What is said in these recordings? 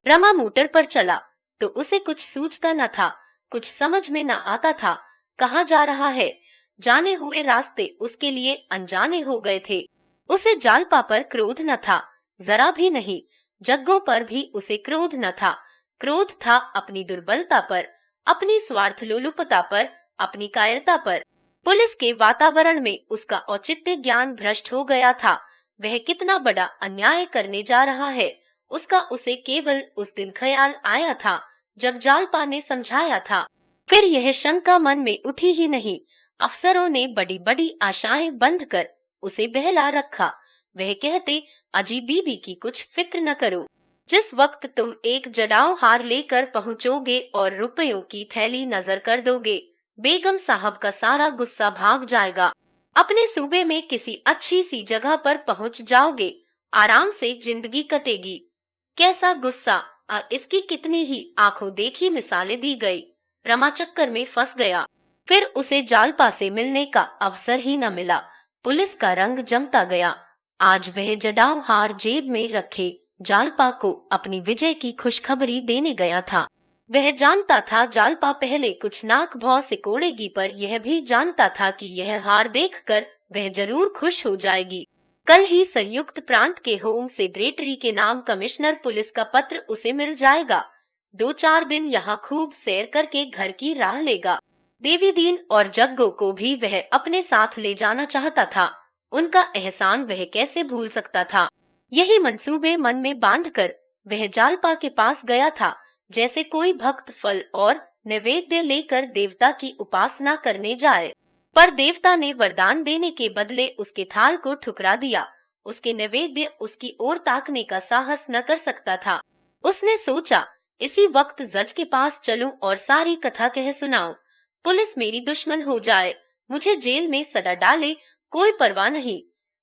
Rama motor पर चला तो उसे कुछ सूझता न था, कुछ समझ में न आता था। कहाँ जा रहा है? जाने हुए रास्ते उसके लिए अनजाने हो गए थे। उसे जालपा पर क्रोध न था, जरा भी नहीं। जग्गों पर भी उसे क्रोध न था। क्रोध था अपनी दुर्बलता पर, अपनी स्वार्थ लोलुपता पर, अपनी कायरता पर। पुलिस के वातावरण में उसका औचित्य ज्ञान भ्रष्ट हो गया था। वह कितना बड़ा अन्याय करने जा रहा है, उसका उसे केवल उस दिन ख्याल आया था जब जालपा ने समझाया था। फिर यह शंका मन में उठी ही नहीं। अफसरों ने बड़ी बड़ी आशाएं बंध कर उसे बहला रखा। वह कहते, अजी बीबी की कुछ फिक्र न करो। जिस वक्त तुम एक जड़ाऊ हार लेकर पहुंचोगे और रुपयों की थैली नजर कर दोगे, बेगम साहब का सारा गुस्सा भाग जाएगा। अपने सूबे में किसी अच्छी सी जगह पर पहुंच जाओगे, आराम से जिंदगी कटेगी। कैसा गुस्सा! इसकी कितनी ही आंखों देखी मिसालें दी गई। रमा चक्कर में फंस गया। फिर उसे जालपा से मिलने का अवसर ही न मिला। पुलिस का रंग जमता गया। आज वह जड़ाऊ हार जेब में रखे जालपा को अपनी विजय की खुशखबरी देने गया था। वह जानता था जालपा पहले कुछ नाक भौं सिकोड़ेगी, पर यह भी जानता था कि यह हार देखकर वह जरूर खुश हो जाएगी। कल ही संयुक्त प्रांत के होम सेक्रेटरी के नाम कमिश्नर पुलिस का पत्र उसे मिल जाएगा। 2-4 दिन यहाँ खूब सैर करके घर की राह लेगा। देवी दीन और जग्गो को भी वह अपने साथ ले जाना चाहता था। उनका एहसान वह कैसे भूल सकता था। यही मंसूबे मन में बांधकर वह जालपा के पास गया था, जैसे कोई भक्त फल और नैवेद्य लेकर देवता की उपासना करने जाए। पर देवता ने वरदान देने के बदले उसके थाल को ठुकरा दिया। उसके नैवेद्य उसकी ओर ताकने का साहस न कर सकता था। उसने सोचा, इसी वक्त जज के पास चलूं और सारी कथा कह सुनाऊं। पुलिस मेरी दुश्मन हो जाए, मुझे जेल में सजा डाले, कोई परवाह नहीं,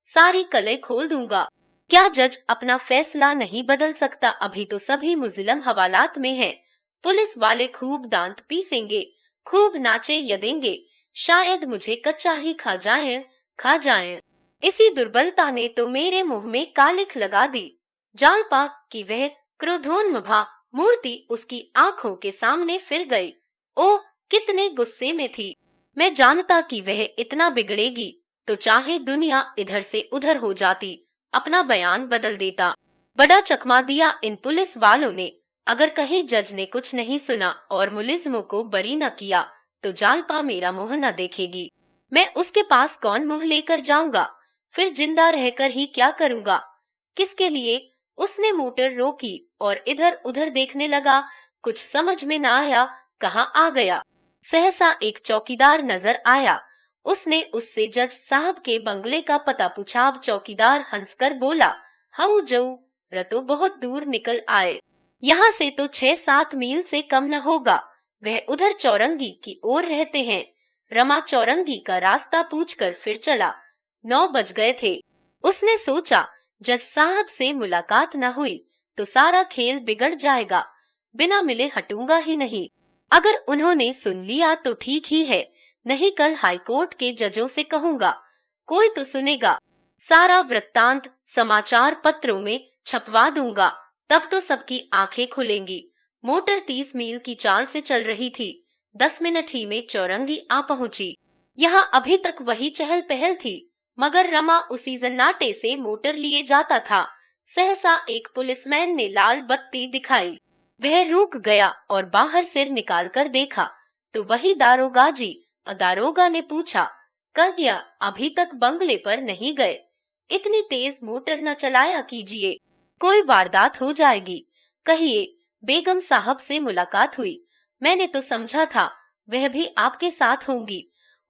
सारी कलह खोल दूंगा। क्या जज अपना फैसला नहीं बदल सकता? अभी तो सभी मुजरिम हवालात में हैं। पुलिस वाले खूब दांत पीसेंगे, खूब नाचे यदेंगे, शायद मुझे कच्चा ही खा जाएं। इसी दुर्बलता ने तो मेरे मुंह में कालिख लगा दी। जालपा की वह क्रोधोन्मभा मूर्ति उसकी आंखों के सामने फिर गई। ओह, कितने गुस्से में थी! मैं जानता कि वह इतना बिगड़ेगी तो चाहे दुनिया इधर से उधर हो जाती, अपना बयान बदल देता। बड़ा चकमा दिया इन पुलिस वालों ने। अगर कहीं जज ने कुछ नहीं सुना और मुलिज़िमों को बरी न किया तो जालपा मेरा मुंह न देखेगी। मैं उसके पास कौन मुंह लेकर जाऊंगा? फिर जिंदा रहकर ही क्या करूंगा? किसके लिए? उसने मोटर रोकी और इधर उधर देखने लगा। कुछ समझ में न आया, कहाँ आ गया। सहसा एक चौकीदार नजर आया। उसने उससे जज साहब के बंगले का पता पूछा। अब चौकीदार हंसकर बोला, हाउ जाऊ, रतो बहुत दूर निकल आए। यहाँ से तो 6-7 मील से कम न होगा। वह उधर चौरंगी की ओर रहते हैं। रमा चौरंगी का रास्ता पूछकर फिर चला। 9 बज गए थे। उसने सोचा, जज साहब से मुलाकात न हुई तो सारा खेल बिगड़ जाएगा। बिना मिले हटूंगा ही नहीं। अगर उन्होंने सुन लिया तो ठीक ही है, नहीं कल हाईकोर्ट के जजों से कहूंगा, कोई तो सुनेगा। सारा वृत्तांत समाचार पत्रों में छपवा दूंगा, तब तो सबकी आंखें खुलेंगी। मोटर 30 मील की चाल से चल रही थी। 10 मिनट ही में चौरंगी आ पहुंची। यहाँ अभी तक वही चहल पहल थी, मगर रमा उसी जन्नाटे से मोटर लिए जाता था। सहसा एक पुलिसमैन ने लाल बत्ती दिखाई। वह रुक गया और बाहर सिर निकालकर देखा तो वही दारोगा जी। दारोगा ने पूछा, कहिया अभी तक बंगले पर नहीं गए? इतनी तेज मोटर न चलाया कीजिए, कोई वारदात हो जाएगी। कहिए, बेगम साहब से मुलाकात हुई। मैंने तो समझा था वह भी आपके साथ होंगी।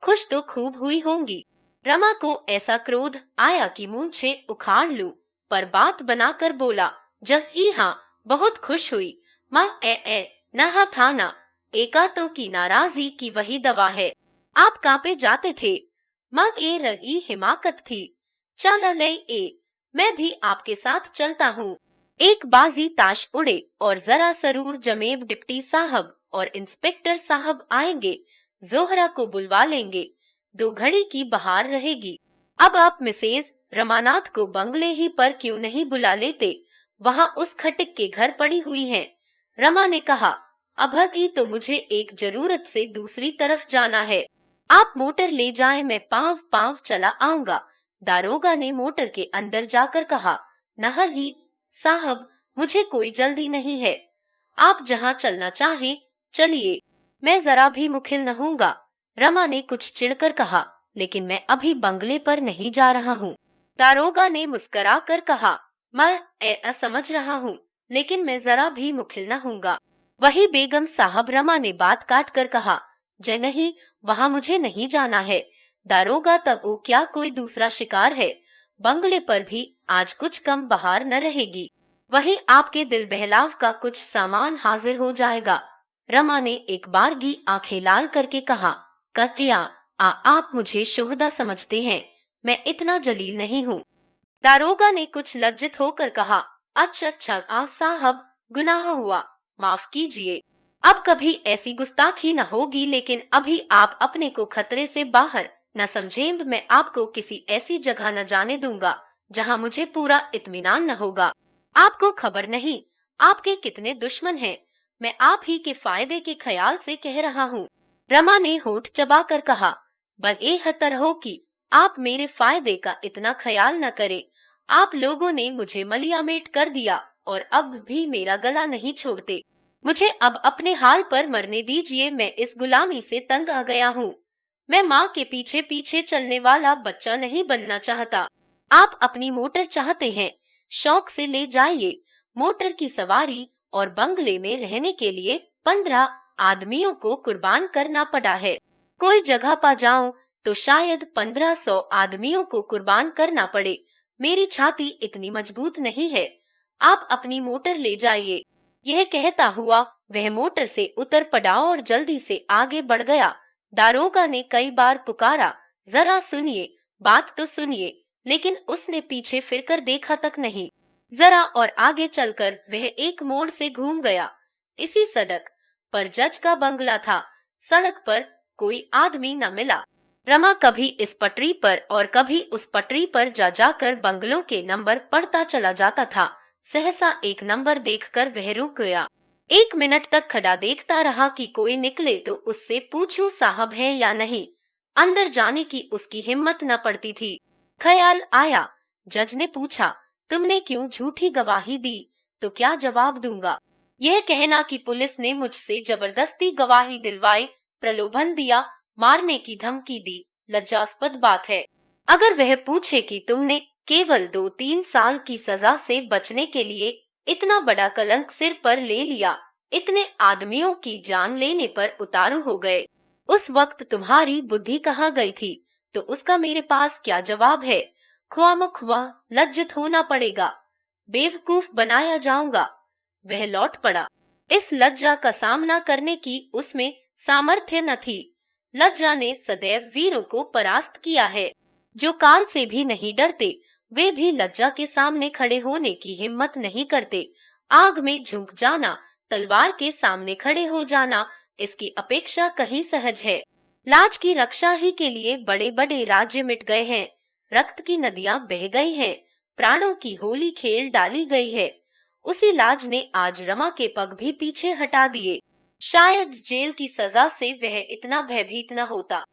खुश तो खूब हुई होंगी। रमा को ऐसा क्रोध आया कि मूंछे उखाड़ लूं, पर बात बनाकर बोला, जब ही हाँ, बहुत खुश हुई। माँ नहा था ना, एकातों की नाराजगी की वही दवा है। आप कांपे जाते थे, माँ ए रही हिमाकत थी। चल ले मैं भी आपके साथ चलता हूँ। एक बाजी ताश उड़े और जरा सरूर जमेब डिप्टी साहब और इंस्पेक्टर साहब आएंगे, जोहरा को बुलवा लेंगे। 2 घड़ी की बहार रहेगी। अब आप मिसेज रमानाथ को बंगले ही पर क्यों नहीं बुला लेते? वहाँ उस खटिक के घर पड़ी हुई हैं। रमा ने कहा, अब ही तो मुझे एक जरूरत से दूसरी तरफ जाना है। आप मोटर ले जाएं, मैं पाँव पाँव चला आऊंगा। दारोगा ने मोटर के अंदर जाकर कहा, नहीं साहब, मुझे कोई जल्दी नहीं है। आप जहाँ चलना चाहें चलिए, मैं जरा भी मुखिल न हूँगा। रमा ने कुछ चिढ़कर कहा, लेकिन मैं अभी बंगले पर नहीं जा रहा हूँ। दारोगा ने मुस्करा कर कहा, मैं ऐसा समझ रहा हूँ, लेकिन मैं जरा भी मुखिल न हूँगा। वही बेगम साहब, रमा ने बात काट कर कहा, जय नहीं, वहाँ मुझे नहीं जाना है। दारोगा, तब वो क्या कोई दूसरा शिकार है? बंगले पर भी आज कुछ कम बहार न रहेगी। वहीं आपके दिल बहलाव का कुछ सामान हाजिर हो जाएगा। रमा ने एक बारगी आंखें लाल करके कहा, कतिया, आप मुझे शोहदा समझते हैं, मैं इतना जलील नहीं हूँ। दारोगा ने कुछ लज्जित होकर कहा, अच्छा साहब, गुनाह हुआ, माफ कीजिए। अब कभी ऐसी गुस्ताखी न होगी, लेकिन अभी आप अपने को खतरे से बाहर न समझें। मैं आपको किसी ऐसी जगह न जाने दूंगा जहां मुझे पूरा इत्मीनान न होगा। आपको खबर नहीं आपके कितने दुश्मन हैं। मैं आप ही के फायदे के ख्याल से कह रहा हूँ। रमा ने होठ चबाकर कहा, बदएहतर हो कि आप मेरे फायदे का इतना ख्याल न करें। आप लोगों ने मुझे मलियामेट कर दिया और अब भी मेरा गला नहीं छोड़ते। मुझे अब अपने हाल पर मरने दीजिए। मैं इस गुलामी से तंग आ गया हूँ। मैं माँ के पीछे पीछे चलने वाला बच्चा नहीं बनना चाहता। आप अपनी मोटर चाहते हैं, शौक से ले जाइए। मोटर की सवारी और बंगले में रहने के लिए 15 आदमियों को कुर्बान करना पड़ा है। कोई जगह पा जाऊं तो शायद 1500 आदमियों को कुर्बान करना पड़े। मेरी छाती इतनी मजबूत नहीं है। आप अपनी मोटर ले जाइए। यह कहता हुआ वह मोटर से उतर पड़ा और जल्दी से आगे बढ़ गया। दारोगा ने कई बार पुकारा, जरा सुनिए, बात तो सुनिए, लेकिन उसने पीछे फिरकर देखा तक नहीं। जरा और आगे चलकर वह एक मोड़ से घूम गया। इसी सड़क पर जज का बंगला था। सड़क पर कोई आदमी न मिला। रमा कभी इस पटरी पर और कभी उस पटरी पर जा जाकर बंगलों के नंबर पढ़ता चला जाता था। सहसा एक नंबर देखकर वह रुक गया। 1 मिनट तक खड़ा देखता रहा कि कोई निकले तो उससे पूछूं साहब है या नहीं। अंदर जाने की उसकी हिम्मत न पड़ती थी। ख्याल आया, जज ने पूछा, तुमने क्यों झूठी गवाही दी? तो क्या जवाब दूंगा? यह कहना कि पुलिस ने मुझसे जबरदस्ती गवाही दिलवाई, प्रलोभन दिया, मारने की धमकी दी, लज्जास्पद बात है। अगर वह पूछे कि तुमने केवल 2-3 साल की सजा से बचने के लिए इतना बड़ा कलंक सिर पर ले लिया, इतने आदमियों की जान लेने पर उतारू हो गए, उस वक्त तुम्हारी बुद्धि कहाँ गई थी? तो उसका मेरे पास क्या जवाब है? ख्वामख्वा लज्जित होना पड़ेगा, बेवकूफ बनाया जाऊंगा। वह लौट पड़ा। इस लज्जा का सामना करने की उसमें सामर्थ्य न थी। लज्जा ने सदैव वीरों को परास्त किया है। जो काल से भी नहीं डरते, वे भी लज्जा के सामने खड़े होने की हिम्मत नहीं करते। आग में झुक जाना, तलवार के सामने खड़े हो जाना, इसकी अपेक्षा कहीं सहज है। लाज की रक्षा ही के लिए बड़े बड़े राज्य मिट गए हैं, रक्त की नदियां बह गई हैं, प्राणों की होली खेल डाली गई है। उसी लाज ने आज रमा के पग भी पीछे हटा दिए। शायद जेल की सजा से वह इतना भयभीत न होता।